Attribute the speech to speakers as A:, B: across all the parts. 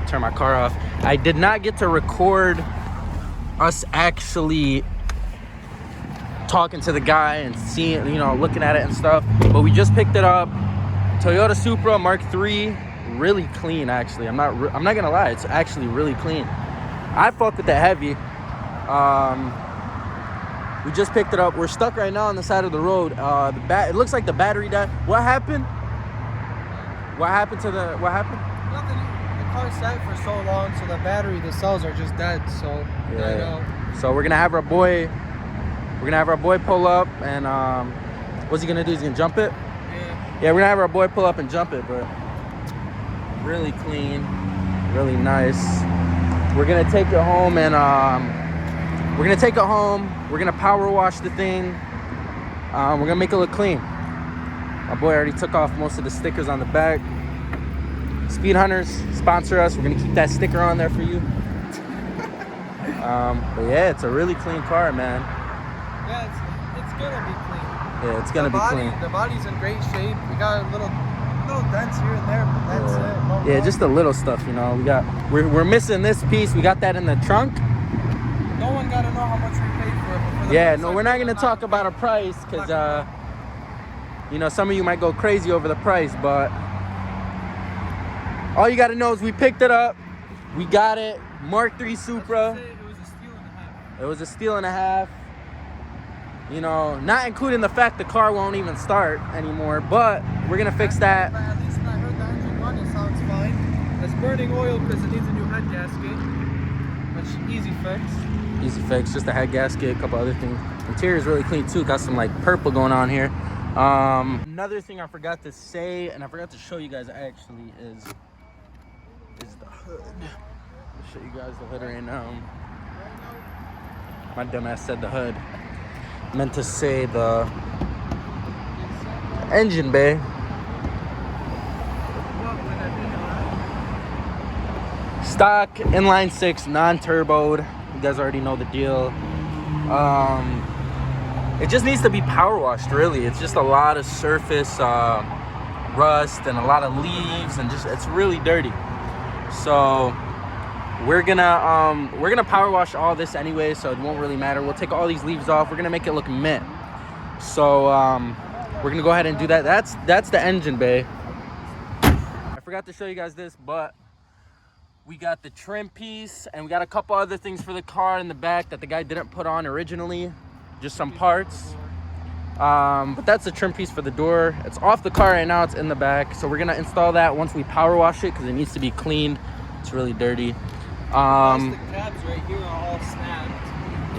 A: turn my car off. I did not get to record us actually talking to the guy and seeing, you know, looking at it and stuff, but we just picked it up. Toyota Supra Mark III, really clean actually. I'm not gonna lie, it's actually really clean. I fuck with the heavy. We just picked it up. We're stuck right now on the side of the road. It looks like the battery died. What happened? What happened?
B: Nothing. The car sat for so long, so the battery, the cells are just dead. So
A: yeah. So we're gonna have our boy pull up, and what's he gonna do? He's gonna jump it. Yeah, we're gonna have our boy pull up and jump it, but really clean, really nice. We're gonna take it home and we're gonna power wash the thing. We're gonna make it look clean. My boy already took off most of the stickers on the back. Speed Hunters sponsor us. We're gonna keep that sticker on there for you. But yeah, it's a really clean car, man.
B: Yeah, it's gonna be clean.
A: Yeah, it's gonna be clean.
B: The body's in great shape. We got a little dents here and there, but that's it.
A: Yeah, just the little stuff, you know. We're missing this piece. We got that in the trunk.
B: No one gotta know how much we paid for it.
A: Yeah, no, we're not gonna talk about a price because you know, some of you might go crazy over the price, but all you gotta know is we picked it up. We got it. Mark III Supra. It was a steal and a half. You know, not including the fact the car won't even start anymore, but we're gonna fix that.
B: At least I heard the engine run, it sounds fine. It's burning oil because it needs a new head gasket, which easy fix.
A: Easy fix, just a head gasket, a couple other things. Interior is really clean too. Got some like purple going on here. Another thing I forgot to say, and I forgot to show you guys actually, is the hood. I'll show you guys the hood right now. My dumbass said the hood. Meant to say the engine bay. Stock inline 6, non-turboed. You guys already know the deal. It just needs to be power washed, really. It's just a lot of surface rust and a lot of leaves, and just it's really dirty. So we're gonna power wash all this anyway, so it won't really matter. We'll take all these leaves off. We're gonna make it look mint. So we're gonna go ahead and do that. That's the engine bay. I forgot to show you guys this, but we got the trim piece, and we got a couple other things for the car in the back that the guy didn't put on originally, just some parts. But that's the trim piece for the door. It's off the car right now, it's in the back. So we're gonna install that once we power wash it because it needs to be cleaned. It's really dirty.
B: The cabs right here are all snapped.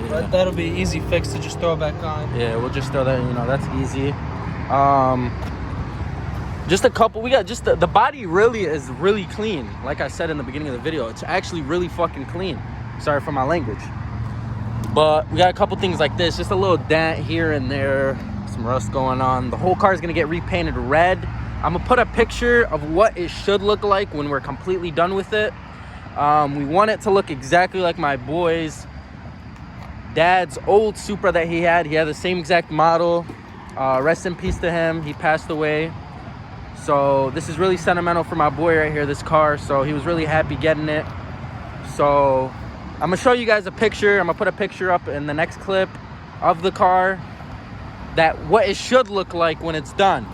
B: Yeah. But that'll be easy fix to just throw it back on.
A: Yeah, we'll just throw that, you know, that's easy. Just a couple, we got just the body really is really clean. Like I said in the beginning of the video, it's actually really fucking clean. Sorry for my language. But we got a couple things like this, just a little dent here and there, some rust going on. The whole car is gonna get repainted red. I'm gonna put a picture of what it should look like when we're completely done with it. We want it to look exactly like my boy's dad's old Supra that he had. He had the same exact model. Rest in peace to him, he passed away. So this is really sentimental for my boy right here, this car. So he was really happy getting it. So I'm gonna show you guys a picture. I'm gonna put a picture up in the next clip of the car, that what it should look like when it's done.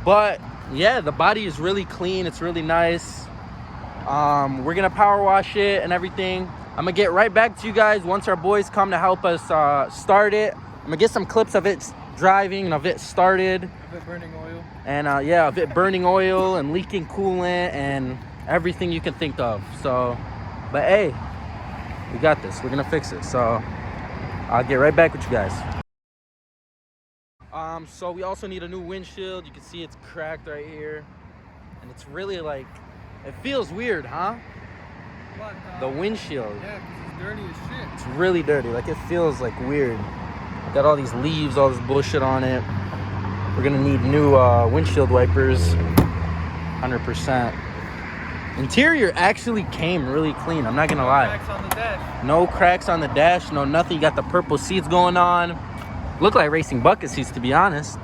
A: But yeah, the body is really clean. It's really nice. We're gonna power wash it and everything. I'm gonna get right back to you guys once our boys come to help us start it. I'm gonna get some clips of it driving and of it started.
B: Of it burning oil. And
A: yeah, of it burning oil and leaking coolant and everything you can think of. So, but hey, we got this. We're gonna fix it. So I'll get right back with you guys. So we also need a new windshield. You can see it's cracked right here, and it's really like, it feels weird, huh?
B: What?
A: The windshield.
B: Yeah, because it's dirty as shit.
A: It's really dirty. Like, it feels like weird. Got all these leaves, all this bullshit on it. We're gonna need new windshield wipers. 100%. Interior actually came really clean. I'm not gonna lie.
B: No cracks on the dash.
A: No cracks on the dash. No nothing. You got the purple seats going on. Look like racing bucket seats, to be honest.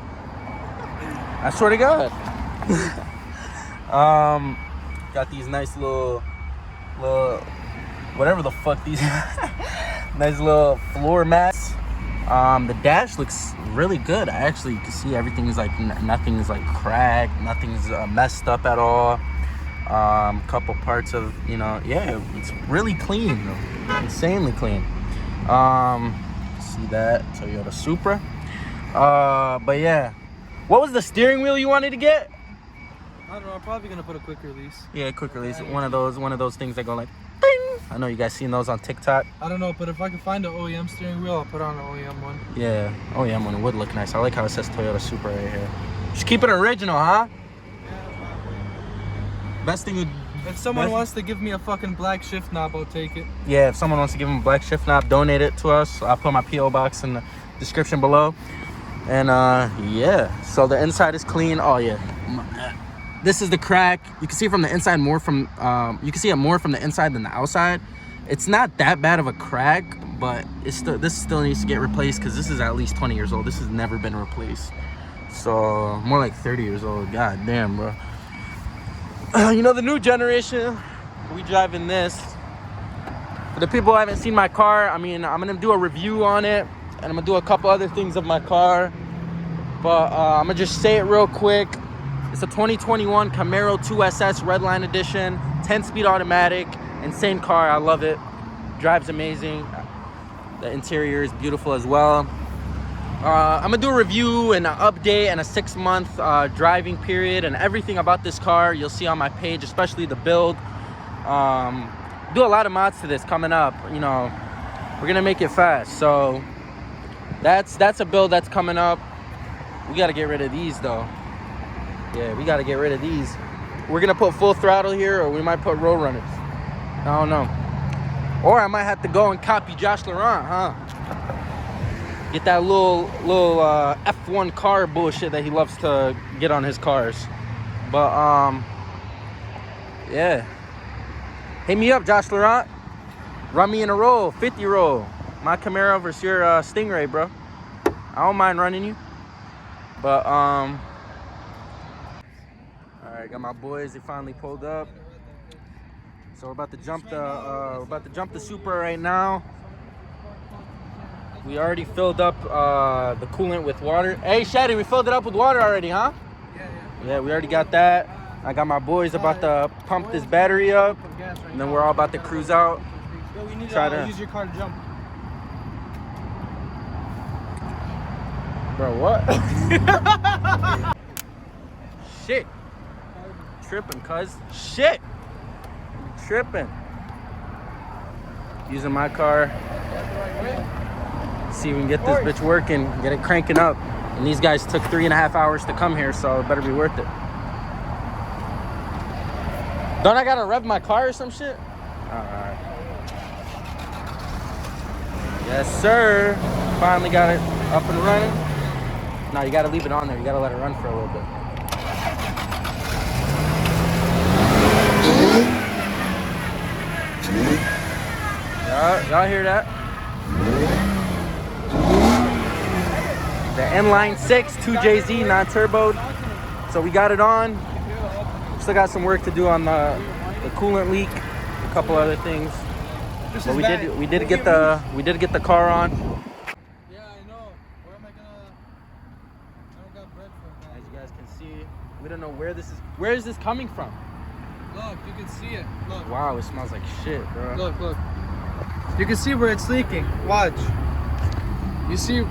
A: I swear to God. Got these nice little little, whatever the fuck these, nice little floor mats. The dash looks really good. You can see everything's like, nothing's like cracked, nothing's messed up at all. Couple parts of, yeah, it's really clean, insanely clean. See that Toyota Supra. But yeah, what was the steering wheel you wanted to get?
B: I don't know. I'm probably gonna put a quick release.
A: Yeah, quick release. One of those things that go like, ding. I know you guys seen those on TikTok.
B: I don't know, but if I can find an OEM steering wheel, I'll put on an OEM one.
A: Yeah, OEM one would look nice. I like how it says Toyota Supra right here. Just keep it original, huh? Best thing would.
B: If someone wants to give me a fucking black shift knob, I'll take it.
A: Yeah, if someone wants to give him a black shift knob, donate it to us. I'll put my P.O. box in the description below. And yeah, so the inside is clean. Oh yeah, this is the crack. You can see it from the inside more from you can see it more from the inside than the outside. It's not that bad of a crack, but this still needs to get replaced because this is at least 20 years old. This has never been replaced. So more like 30 years old. God damn, bro. The new generation, we driving this. For the people who haven't seen my car, I mean, I'm gonna do a review on it, and I'm gonna do a couple other things of my car. But I'm gonna just say it real quick. It's a 2021 Camaro 2SS Redline Edition, 10-speed automatic, insane car. I love it. Drives amazing. The interior is beautiful as well. I'm gonna do a review and an update and a 6-month driving period and everything about this car you'll see on my page, especially the build. Do a lot of mods to this coming up. We're gonna make it fast. So that's a build that's coming up. We gotta get rid of these though. Yeah, we gotta get rid of these. We're gonna put full throttle here, or we might put road runners. I don't know. Or I might have to go and copy Josh Laurent, huh? Get that little F1 car bullshit that he loves to get on his cars. But yeah. Hit me up, Josh Laurent. Run me in a roll, 50 roll. My Camaro versus your Stingray, bro. I don't mind running you. But all right, got my boys. They finally pulled up. So we're about to jump the Supra right now. We already filled up the coolant with water. Hey, Shaddy, we filled it up with water already, huh? Yeah, we already got that. I got my boys about to pump this battery up, and then we're all about to cruise out.
B: Yo, we need
A: to
B: use your car to jump.
A: Bro, what? Shit. Tripping, cuz. Shit. Tripping. Using my car. See if we can get this bitch working, get it cranking up. And these guys took 3.5 hours to come here, so it better be worth it. Don't I gotta rev my car or some shit? Alright. Yes, sir. Finally got it up and running. No, you gotta leave it on there. You gotta let it run for a little bit. Y'all hear that? The inline 6 2JZ non-turboed. So we got it on. Still got some work to do on the coolant leak, a couple other things. But we did get the car on.
B: Yeah, I know. Where am I gonna? I don't got bread for that.
A: As you guys can see, we don't know where this is. Where is this coming from?
B: Look, you can see it. Look.
A: Wow, it smells like shit, bro.
B: Look. You can see where it's leaking. Watch. You see?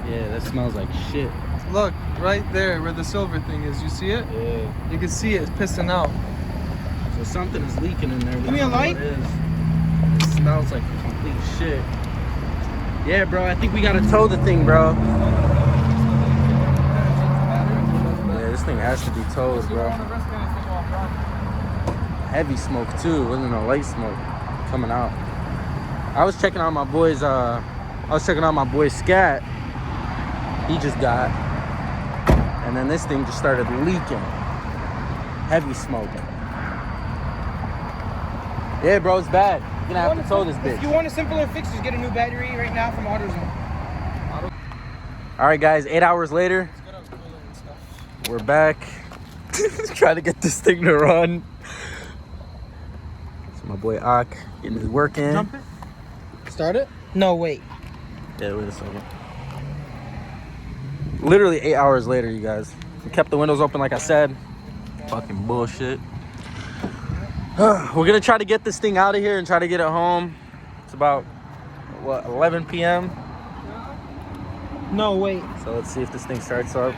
A: Yeah, that smells like shit.
B: Look, right there where the silver thing is. You see it?
A: Yeah.
B: You can see it. It's pissing out.
A: So something is leaking in there.
B: Give me a light.
A: It smells like complete shit. Yeah, bro, I think we gotta tow the thing, bro. Yeah, this thing has to be towed, bro. Heavy smoke too. Wasn't no light smoke coming out. I was checking out my boy's Scat. He just got, and then this thing just started leaking. Heavy smoke. Yeah, bro, it's bad. You're gonna have to tow this bitch.
C: If you want a simpler fix, just get a new battery right now from AutoZone.
A: All right, guys, 8 hours later, we're back. Trying to get this thing to run. So My boy Ak getting his work in.
B: Jump it. Start it?
C: No, wait.
A: Yeah, wait a second. Literally 8 hours later, you guys. We kept the windows open like I said. Fucking bullshit. We're gonna try to get this thing out of here and try to get it home. It's about, what, 11 p.m.?
C: No, wait.
A: So let's see if this thing starts up.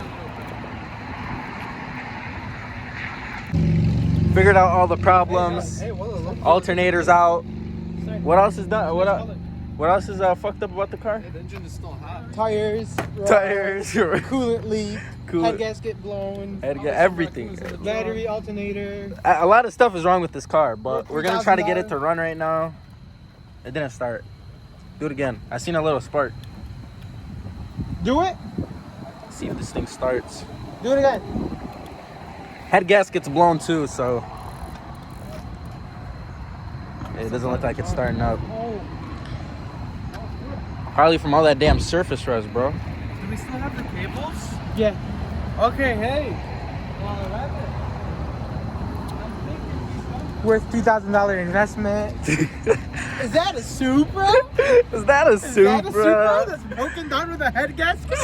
A: Figured out all the problems. Alternators out. What else is done? What else is fucked up about the car?
B: The engine is still hot.
C: Tires.
A: Tires.
C: Coolant leak.
A: Coolant.
C: Head gasket blown.
A: Everything.
C: Battery, alternator.
A: A lot of stuff is wrong with this car, but we're gonna try to get it to run right now. It didn't start. Do it again. I seen a little spark.
C: Do it.
A: See if this thing starts.
C: Do it again.
A: Head gasket's blown too, so it doesn't look like it's starting up. Probably from all that damn surface rust, bro.
B: Do we still have the cables?
C: Yeah.
B: Okay, hey.
C: Worth $2,000 investment. Is that a Supra?
A: Is that a Supra?
C: Is that a Supra that's broken down with a head gasket?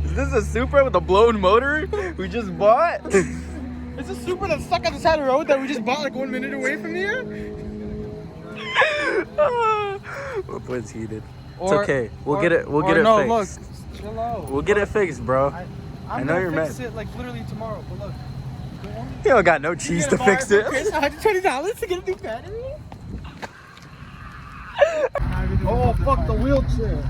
A: Is this a Supra with a blown motor we just bought?
C: It's a Supra that's stuck on the side of the road that we just bought like 1 minute away from here.
A: My boy's heated. It's okay. We'll get it fixed.
B: Look, chill out.
A: We'll get it fixed, bro. I know you're mad.
B: Fix it like literally tomorrow, but look.
A: You don't got no cheese to fix it.
C: $120 to get a new battery?
B: Oh, fuck the wheelchair.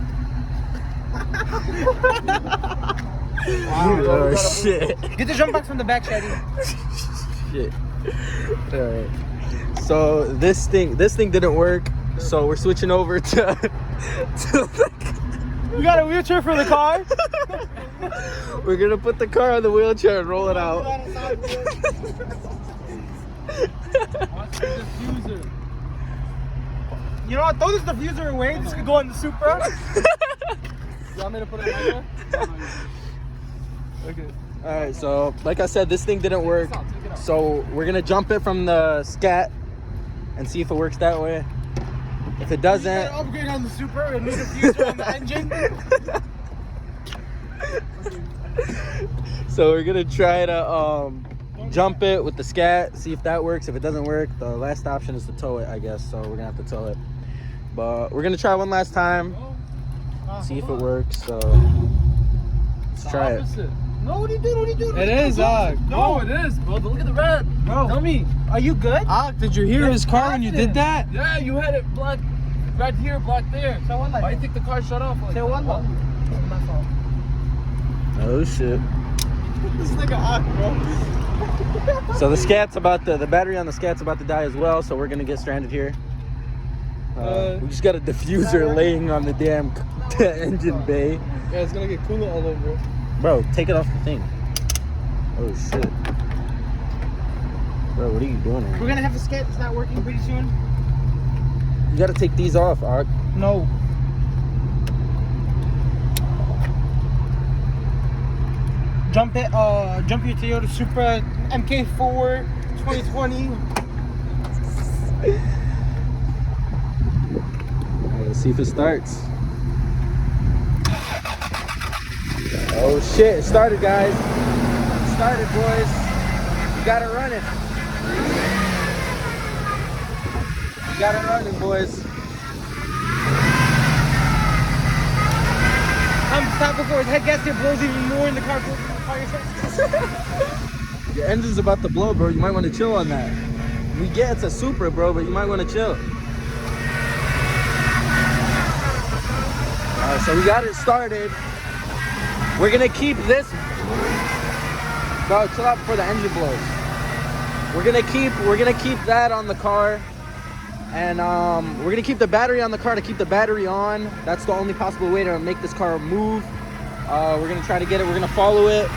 A: Oh shit.
C: Get the jump box from the back, Shady.
A: Shit. Alright. So this thing didn't work. So we're switching over to
C: You got a wheelchair for the car?
A: we're gonna put the car on the wheelchair and roll it out.
C: You know what? Throw this diffuser away. This could go on the Supra.
B: You want me to put it in there? Okay.
A: Alright, so like I said, this thing didn't work. So we're gonna jump it from the scat and see if it works that way. If it doesn't,
C: Upgrade on the Supra and new diffuser on the engine.
A: so we're gonna try to jump it with the scat, see if that works. If it doesn't work, the last option is to tow it, I guess. So we're gonna have to tow it. But we're gonna try one last time, see if it works. So let's try it.
C: No, what are you doing? What are you doing?
B: It is,
C: No,
B: it is, bro. Look at the red.
C: Bro,
B: Tell me.
C: are you good?
B: Did you hear his car when you did that?
C: accident.
B: Yeah, you had it blocked right here, blocked there.
C: So what, like?
B: Why do you think the car shut off? Like
C: Say one more. My fault.
A: Oh shit.
C: This nigga bro.
A: So the scat's the battery on the scat's about to die as well. So we're gonna get stranded here. We just got a diffuser laying on the damn engine bay.
B: Yeah, it's gonna get coolant all over it.
A: Bro, take it off the thing. Oh shit. Bro, what are you doing here?
C: We're gonna have a skate that's not working pretty soon.
A: You gotta take these off, Ark.
C: No. Jump your Toyota Supra MK4 2020.
A: Let's see if it starts. Oh shit, it started, guys. It started, boys. You got it running. You got it running, boys.
C: I'm stopped before his head gasket blows even more in the car.
A: Your engine's about to blow, bro. You might want to chill on that. We get it's a Supra, bro, but you might want to chill. Alright, so we got it started. We're gonna keep this. Bro, chill out before the engine blows. We're gonna keep that on the car. And we're gonna keep the battery on the car to keep the battery on. That's the only possible way to make this car move. We're gonna try to get it, we're gonna follow it,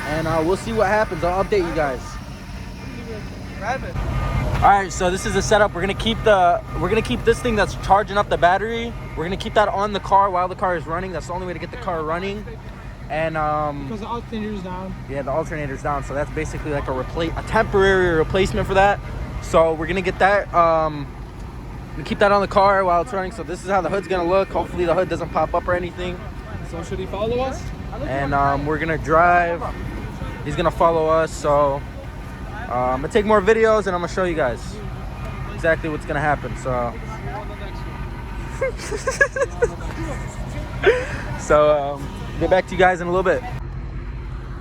A: and we'll see what happens. I'll update you guys. Alright, so this is the setup. We're gonna keep this thing that's charging up the battery. We're gonna keep that on the car while the car is running. That's the only way to get the car running. And
C: because the alternator's down.
A: yeah, the alternator's down, so that's basically like a temporary replacement for that. So we're gonna get that. We keep that on the car while it's running. So this is how the hood's gonna look. Hopefully the hood doesn't pop up or anything.
B: So should he follow us?
A: And we're gonna drive. He's gonna follow us. So I'm gonna take more videos and I'm gonna show you guys exactly what's gonna happen. So get back to you guys in a little bit.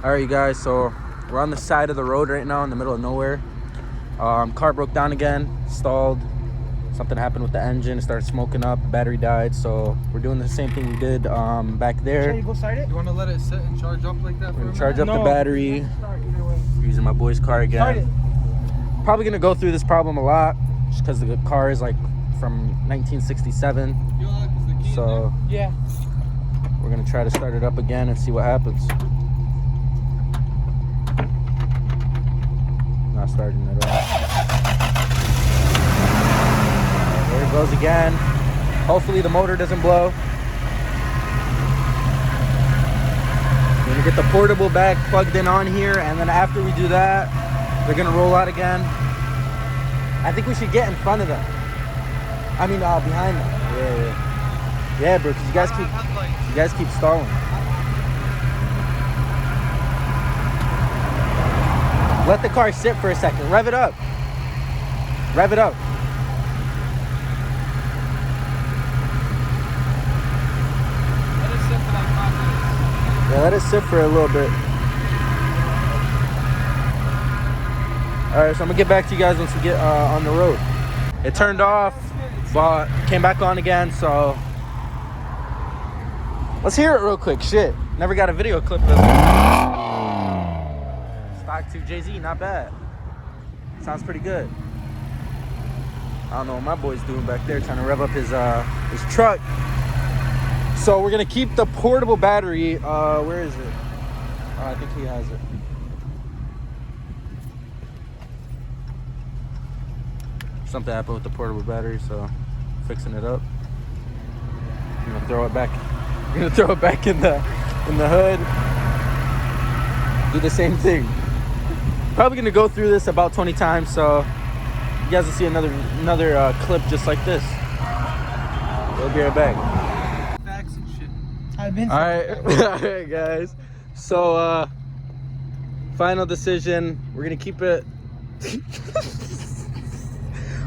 A: All right, you guys, so we're on the side of the road right now in the middle of nowhere. Car broke down again, stalled. Something happened with the engine, it started smoking up, battery died. So we're doing the same thing we did back there.
C: Can you go start it?
B: You want to let it sit and charge up like that for
A: We're
B: a
A: gonna charge
B: minute?
A: up the battery. Using my boy's car
C: Start it.
A: again. Probably gonna go through this problem a lot just because the car is like from 1967.
B: You know, 'cause the key in
A: So
C: Yeah.
A: we're gonna try to start it up again and see what happens. Not starting it off. There it goes again. Hopefully the motor doesn't blow. We're gonna get the portable bag plugged in on here, and then after we do that, they're gonna roll out again. I think we should get in front of them. I mean, behind them. Yeah, bro, because you guys keep stalling. Let the car sit for a second. Rev it up. Rev it up.
B: Let it sit for like 5 minutes.
A: Yeah, let it sit for a little bit. All right, so I'm gonna get back to you guys once we get on the road. It turned off, but came back on again, so let's hear it real quick. Shit, never got a video clip of it. Stock 2 Jay-Z, not bad. Sounds pretty good. I don't know what my boy's doing back there, trying to rev up his truck. So we're gonna keep the portable battery. Where is it? I think he has it. Something happened with the portable battery, so fixing it up. I'm gonna throw it back. I'm gonna throw it back in the hood. Do the same thing. Probably gonna go through this about 20 times, so you guys will see another clip just like this. We'll be right back.
B: Facts and shit.
C: I've been.
A: All right, guys. So, final decision. We're gonna keep it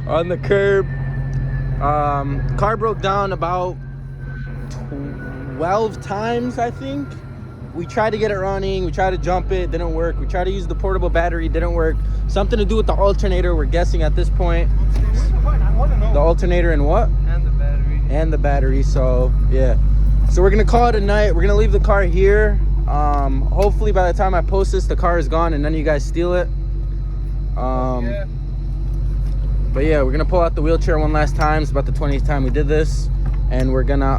A: on the curb. Car broke down about 12 times, I think. We tried to get it running. We tried to jump it, didn't work. We tried to use the portable battery, didn't work. Something to do with the alternator, we're guessing at this point.
C: I want to know.
A: The alternator and what?
B: And the battery.
A: And the battery. So yeah, so we're gonna call it a night. We're gonna leave the car here. Hopefully by the time I post this, the car is gone and none of you guys steal it.
B: Yeah.
A: But yeah, we're gonna pull out the wheelchair one last time. It's about the 20th time we did this, and we're gonna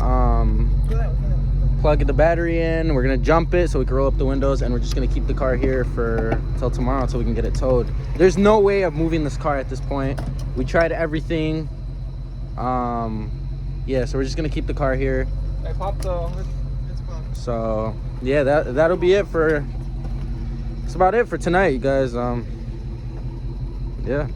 A: plug the battery in. We're gonna jump it so we can roll up the windows, and we're just gonna keep the car here for till tomorrow until we can get it towed. There's no way of moving this car at this point. We tried everything. Yeah, so we're just gonna keep the car here.
B: I popped the hood. It's popped.
A: So yeah, that'll be it for. That's about it for tonight, you guys. Yeah.